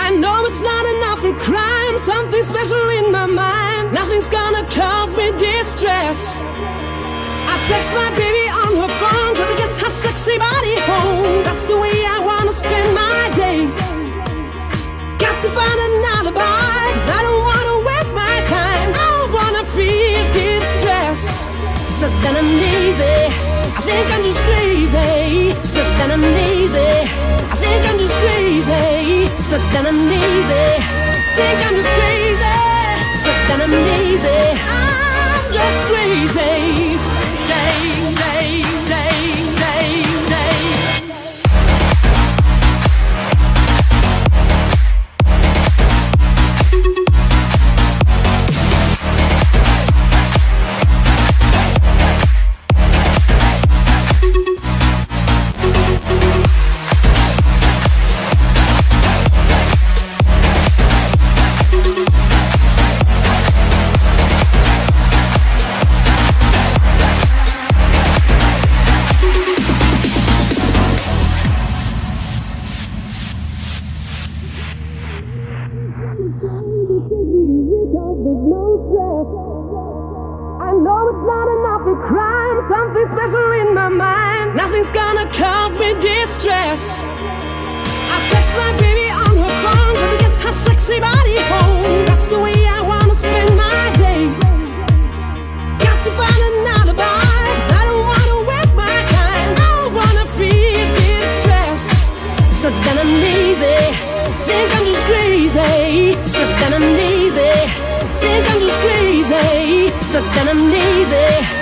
I know it's not enough for crime, something special in my mind. Nothing's gonna cause me distress. I text my baby on her phone, trying to get her sexy body home. That's the way I wanna spend my day. Got to find an alibi, cause I don't wanna waste my time. I don't wanna feel distress. It's not that I'm lazy, I think I'm just crazy. It's not that I'm lazy, I think I'm just crazy. It's not that I'm lazy, I think I'm just crazy. It's not that I'm lazy, I'm just crazy. I know it's not enough for crime, something special in my mind. Nothing's gonna cause me distress. I text my baby on her phone, trying to get her sexy body home. That's the way I wanna spend my day. Got to find an alibi, cause I don't wanna waste my time. I don't wanna feel distress. It's not that I'm lazy, think I'm just crazy. It's not that I'm lazy, think I'm just crazy. It's not that I'm lazy.